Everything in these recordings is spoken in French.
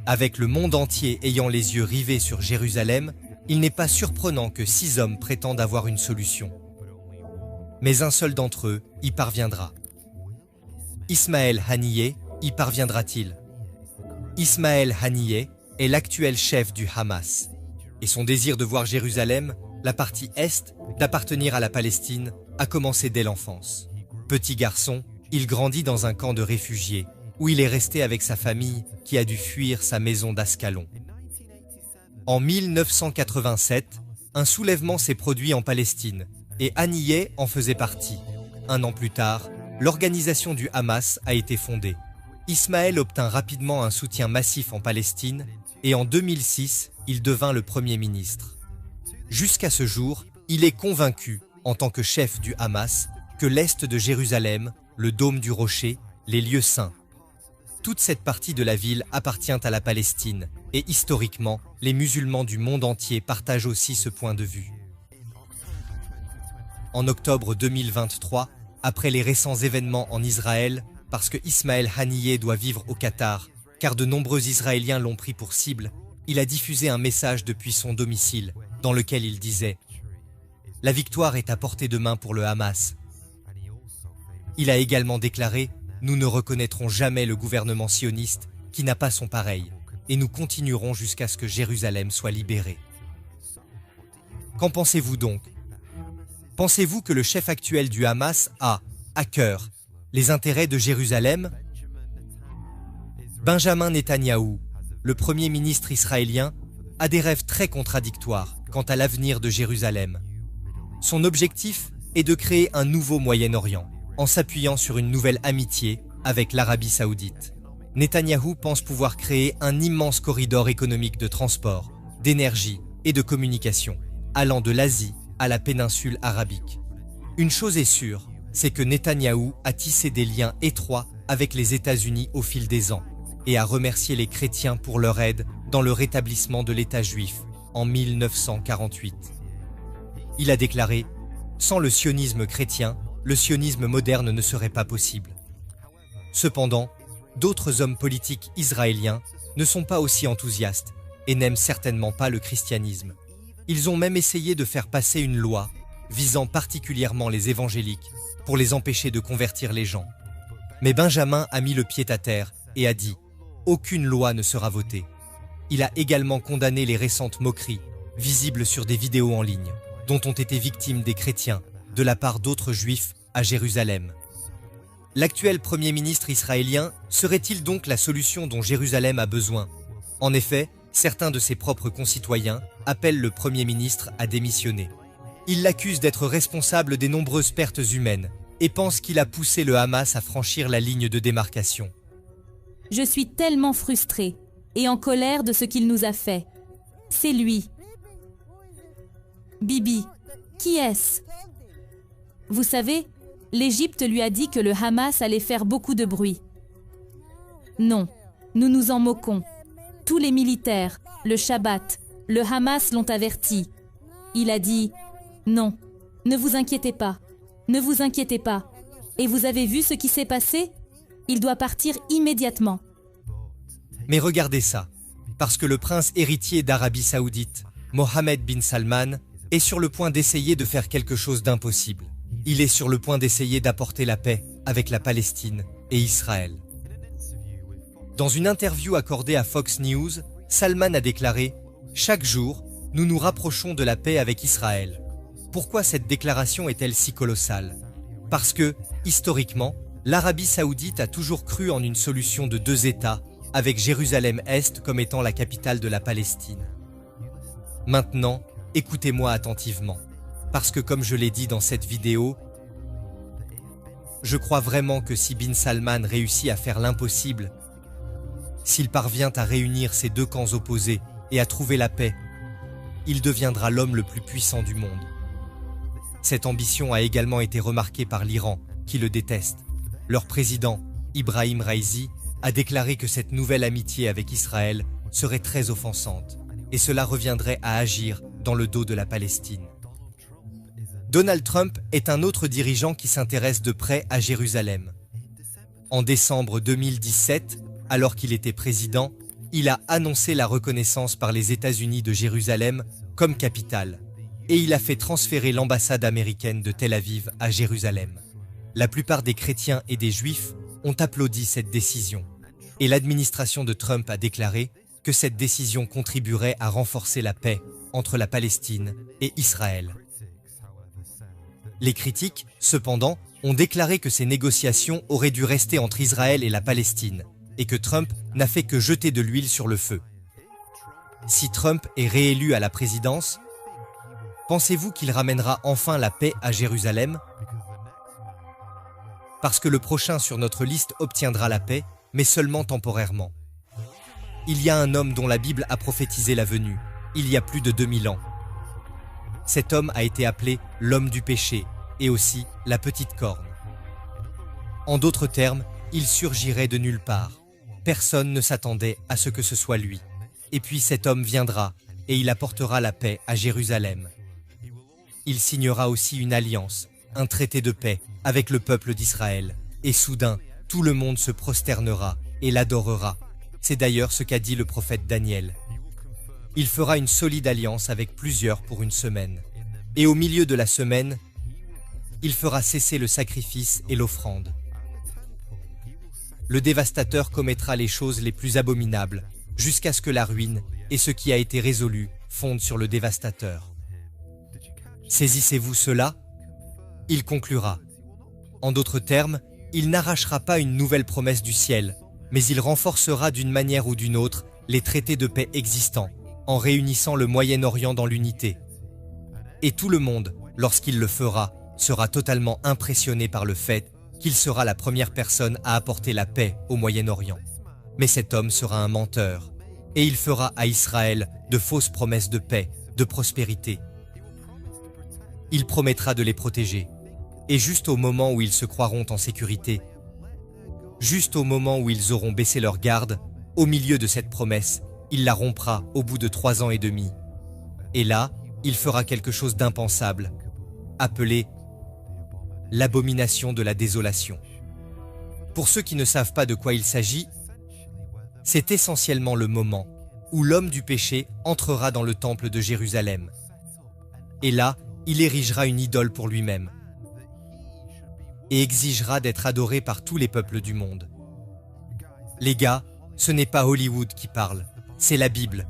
Avec le monde entier ayant les yeux rivés sur Jérusalem, il n'est pas surprenant que 6 hommes prétendent avoir une solution. Mais un seul d'entre eux y parviendra. Ismaël Haniyeh y parviendra-t-il? Ismaël Haniyeh est l'actuel chef du Hamas. Et son désir de voir Jérusalem, la partie est, d'appartenir à la Palestine, a commencé dès l'enfance. Petit garçon, il grandit dans un camp de réfugiés, où il est resté avec sa famille qui a dû fuir sa maison d'Ascalon. En 1987, un soulèvement s'est produit en Palestine, et Haniyeh en faisait partie. Un an plus tard, l'organisation du Hamas a été fondée. Ismaël obtint rapidement un soutien massif en Palestine, et en 2006, il devint le Premier ministre. Jusqu'à ce jour, il est convaincu, en tant que chef du Hamas, que l'Est de Jérusalem, le Dôme du Rocher, les lieux saints. Toute cette partie de la ville appartient à la Palestine, et historiquement, les musulmans du monde entier partagent aussi ce point de vue. En octobre 2023, après les récents événements en Israël, parce que Ismaël Haniyeh doit vivre au Qatar, car de nombreux Israéliens l'ont pris pour cible, il a diffusé un message depuis son domicile, dans lequel il disait « La victoire est à portée de main pour le Hamas ». Il a également déclaré « Nous ne reconnaîtrons jamais le gouvernement sioniste qui n'a pas son pareil, et nous continuerons jusqu'à ce que Jérusalem soit libérée ». Qu'en pensez-vous donc? Pensez-vous que le chef actuel du Hamas a, à cœur, les intérêts de Jérusalem? Benjamin Netanyahou, le premier ministre israélien, a des rêves très contradictoires quant à l'avenir de Jérusalem. Son objectif est de créer un nouveau Moyen-Orient, en s'appuyant sur une nouvelle amitié avec l'Arabie Saoudite. Netanyahou pense pouvoir créer un immense corridor économique de transport, d'énergie et de communication, allant de l'Asie à la péninsule arabique. Une chose est sûre, c'est que Netanyahou a tissé des liens étroits avec les États-Unis au fil des ans et a remercié les chrétiens pour leur aide dans le rétablissement de l'État juif en 1948. Il a déclaré « Sans le sionisme chrétien, le sionisme moderne ne serait pas possible ». Cependant, d'autres hommes politiques israéliens ne sont pas aussi enthousiastes et n'aiment certainement pas le christianisme. Ils ont même essayé de faire passer une loi visant particulièrement les évangéliques pour les empêcher de convertir les gens. Mais Benjamin a mis le pied à terre et a dit « Aucune loi ne sera votée ». Il a également condamné les récentes moqueries, visibles sur des vidéos en ligne, dont ont été victimes des chrétiens, de la part d'autres juifs à Jérusalem. L'actuel Premier ministre israélien serait-il donc la solution dont Jérusalem a besoin? En effet, certains de ses propres concitoyens appellent le Premier ministre à démissionner. Ils l'accusent d'être responsable des nombreuses pertes humaines et pensent qu'il a poussé le Hamas à franchir la ligne de démarcation. Je suis tellement frustrée et en colère de ce qu'il nous a fait. C'est lui. Bibi, qui est-ce? Vous savez, l'Égypte lui a dit que le Hamas allait faire beaucoup de bruit. Non, nous nous en moquons. Tous les militaires, le Shabbat, le Hamas l'ont averti. Il a dit « Non, ne vous inquiétez pas, ne vous inquiétez pas. Et vous avez vu ce qui s'est passé? Il doit partir immédiatement. » Mais regardez ça, parce que le prince héritier d'Arabie Saoudite, Mohammed bin Salman, est sur le point d'essayer de faire quelque chose d'impossible. Il est sur le point d'essayer d'apporter la paix avec la Palestine et Israël. Dans une interview accordée à Fox News, Salman a déclaré « Chaque jour, nous nous rapprochons de la paix avec Israël. » Pourquoi cette déclaration est-elle si colossale? Parce que, historiquement, l'Arabie Saoudite a toujours cru en une solution de 2 États, avec Jérusalem-Est comme étant la capitale de la Palestine. Maintenant, écoutez-moi attentivement, parce que comme je l'ai dit dans cette vidéo, je crois vraiment que si Bin Salman réussit à faire l'impossible, s'il parvient à réunir ces 2 camps opposés et à trouver la paix, il deviendra l'homme le plus puissant du monde. Cette ambition a également été remarquée par l'Iran, qui le déteste. Leur président, Ibrahim Raisi, a déclaré que cette nouvelle amitié avec Israël serait très offensante, et cela reviendrait à agir dans le dos de la Palestine. Donald Trump est un autre dirigeant qui s'intéresse de près à Jérusalem. En décembre 2017, alors qu'il était président, il a annoncé la reconnaissance par les États-Unis de Jérusalem comme capitale, et il a fait transférer l'ambassade américaine de Tel Aviv à Jérusalem. La plupart des chrétiens et des juifs ont applaudi cette décision, et l'administration de Trump a déclaré que cette décision contribuerait à renforcer la paix entre la Palestine et Israël. Les critiques, cependant, ont déclaré que ces négociations auraient dû rester entre Israël et la Palestine, et que Trump n'a fait que jeter de l'huile sur le feu. Si Trump est réélu à la présidence, pensez-vous qu'il ramènera enfin la paix à Jérusalem? Parce que le prochain sur notre liste obtiendra la paix, mais seulement temporairement. Il y a un homme dont la Bible a prophétisé la venue, il y a plus de 2000 ans. Cet homme a été appelé l'homme du péché, et aussi la petite corne. En d'autres termes, il surgirait de nulle part. Personne ne s'attendait à ce que ce soit lui. Et puis cet homme viendra, et il apportera la paix à Jérusalem. Il signera aussi une alliance, un traité de paix, avec le peuple d'Israël. Et soudain, tout le monde se prosternera et l'adorera. C'est d'ailleurs ce qu'a dit le prophète Daniel. Il fera une solide alliance avec plusieurs pour une semaine. Et au milieu de la semaine, il fera cesser le sacrifice et l'offrande. Le dévastateur commettra les choses les plus abominables, jusqu'à ce que la ruine et ce qui a été résolu fondent sur le dévastateur. Saisissez-vous cela? Il conclura. En d'autres termes, il n'arrachera pas une nouvelle promesse du ciel, mais il renforcera d'une manière ou d'une autre les traités de paix existants, en réunissant le Moyen-Orient dans l'unité. Et tout le monde, lorsqu'il le fera, sera totalement impressionné par le fait qu'il sera la première personne à apporter la paix au Moyen-Orient. Mais cet homme sera un menteur, et il fera à Israël de fausses promesses de paix, de prospérité. Il promettra de les protéger, et juste au moment où ils se croiront en sécurité, juste au moment où ils auront baissé leur garde, au milieu de cette promesse, il la rompra au bout de 3 ans et demi. Et là, il fera quelque chose d'impensable, appelé l'abomination de la désolation. Pour ceux qui ne savent pas de quoi il s'agit, c'est essentiellement le moment où l'homme du péché entrera dans le temple de Jérusalem. Et là, il érigera une idole pour lui-même et exigera d'être adoré par tous les peuples du monde. Les gars, ce n'est pas Hollywood qui parle, c'est la Bible.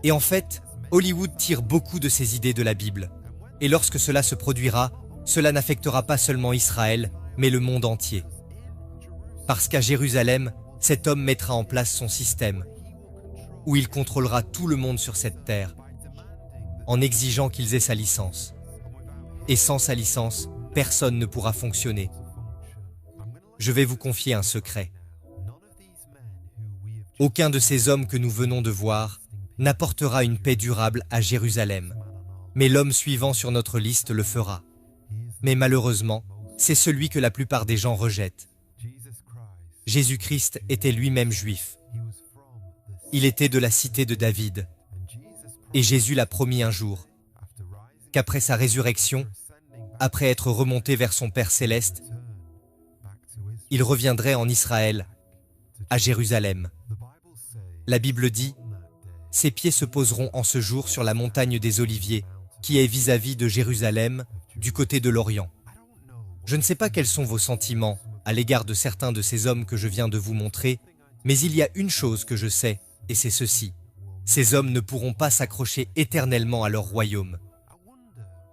Et en fait, Hollywood tire beaucoup de ses idées de la Bible. Et lorsque cela se produira, cela n'affectera pas seulement Israël, mais le monde entier. Parce qu'à Jérusalem, cet homme mettra en place son système, où il contrôlera tout le monde sur cette terre, en exigeant qu'ils aient sa licence. Et sans sa licence, personne ne pourra fonctionner. Je vais vous confier un secret. Aucun de ces hommes que nous venons de voir n'apportera une paix durable à Jérusalem, mais l'homme suivant sur notre liste le fera. Mais malheureusement, c'est celui que la plupart des gens rejettent. Jésus-Christ était lui-même juif. Il était de la cité de David. Et Jésus l'a promis un jour, qu'après sa résurrection, après être remonté vers son Père céleste, il reviendrait en Israël, à Jérusalem. La Bible dit, « Ses pieds se poseront en ce jour sur la montagne des Oliviers, qui est vis-à-vis de Jérusalem, du côté de l'Orient. » Je ne sais pas quels sont vos sentiments à l'égard de certains de ces hommes que je viens de vous montrer, mais il y a une chose que je sais, et c'est ceci. Ces hommes ne pourront pas s'accrocher éternellement à leur royaume.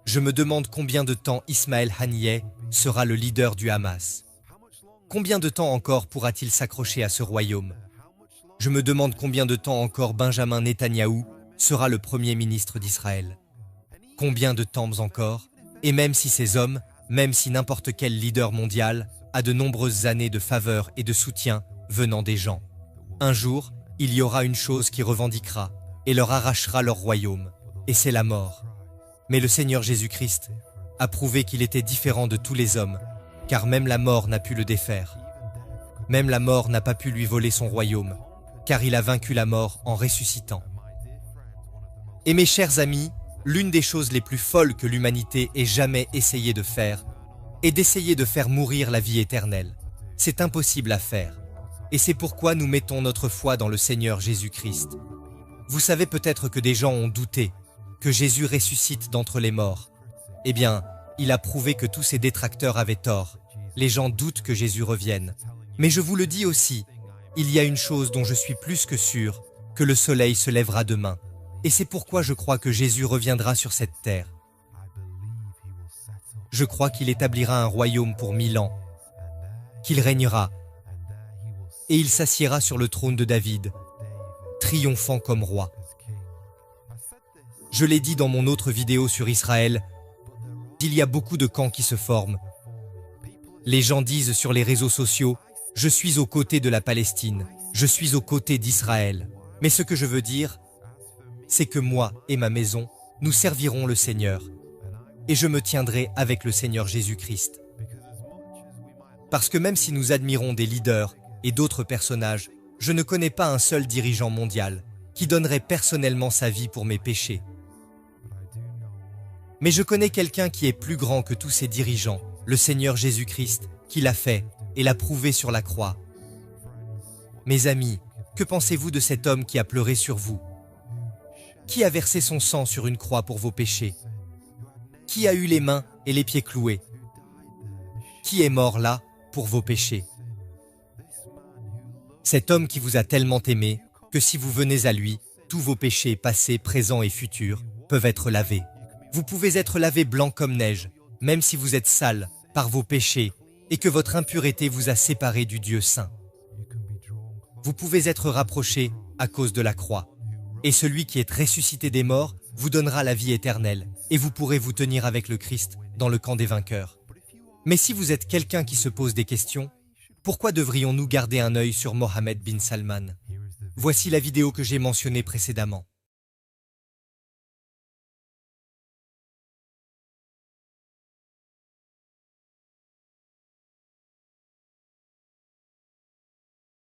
Je me demande combien de temps Ismaël Haniyeh sera le leader du Hamas. Combien de temps encore pourra-t-il s'accrocher à ce royaume? Je me demande combien de temps encore Benjamin Netanyahou sera le premier ministre d'Israël. Combien de temps encore? Et même si ces hommes, même si n'importe quel leader mondial, a de nombreuses années de faveur et de soutien venant des gens, un jour, il y aura une chose qui revendiquera et leur arrachera leur royaume, et c'est la mort. Mais le Seigneur Jésus-Christ a prouvé qu'il était différent de tous les hommes, car même la mort n'a pu le défaire. Même la mort n'a pas pu lui voler son royaume, car il a vaincu la mort en ressuscitant. Et mes chers amis, l'une des choses les plus folles que l'humanité ait jamais essayé de faire est d'essayer de faire mourir la vie éternelle. C'est impossible à faire. Et c'est pourquoi nous mettons notre foi dans le Seigneur Jésus-Christ. Vous savez peut-être que des gens ont douté que Jésus ressuscite d'entre les morts. Eh bien, il a prouvé que tous ses détracteurs avaient tort. Les gens doutent que Jésus revienne. Mais je vous le dis aussi, il y a une chose dont je suis plus que sûr, que le soleil se lèvera demain. Et c'est pourquoi je crois que Jésus reviendra sur cette terre. Je crois qu'il établira un royaume pour 1000 ans, qu'il régnera, et il s'assiera sur le trône de David, triomphant comme roi. Je l'ai dit dans mon autre vidéo sur Israël, il y a beaucoup de camps qui se forment. Les gens disent sur les réseaux sociaux, « Je suis aux côtés de la Palestine, je suis aux côtés d'Israël ». Mais ce que je veux dire, c'est que moi et ma maison, nous servirons le Seigneur. Et je me tiendrai avec le Seigneur Jésus-Christ. Parce que même si nous admirons des leaders et d'autres personnages, je ne connais pas un seul dirigeant mondial qui donnerait personnellement sa vie pour mes péchés. Mais je connais quelqu'un qui est plus grand que tous ces dirigeants, le Seigneur Jésus-Christ, qui l'a fait et l'a prouvé sur la croix. Mes amis, que pensez-vous de cet homme qui a pleuré sur vous? Qui a versé son sang sur une croix pour vos péchés? Qui a eu les mains et les pieds cloués? Qui est mort là pour vos péchés? Cet homme qui vous a tellement aimé que si vous venez à lui, tous vos péchés passés, présents et futurs peuvent être lavés. Vous pouvez être lavé blanc comme neige, même si vous êtes sale par vos péchés et que votre impureté vous a séparé du Dieu saint. Vous pouvez être rapproché à cause de la croix. Et celui qui est ressuscité des morts vous donnera la vie éternelle, et vous pourrez vous tenir avec le Christ dans le camp des vainqueurs. Mais si vous êtes quelqu'un qui se pose des questions, pourquoi devrions-nous garder un œil sur Mohammed bin Salman? Voici la vidéo que j'ai mentionnée précédemment.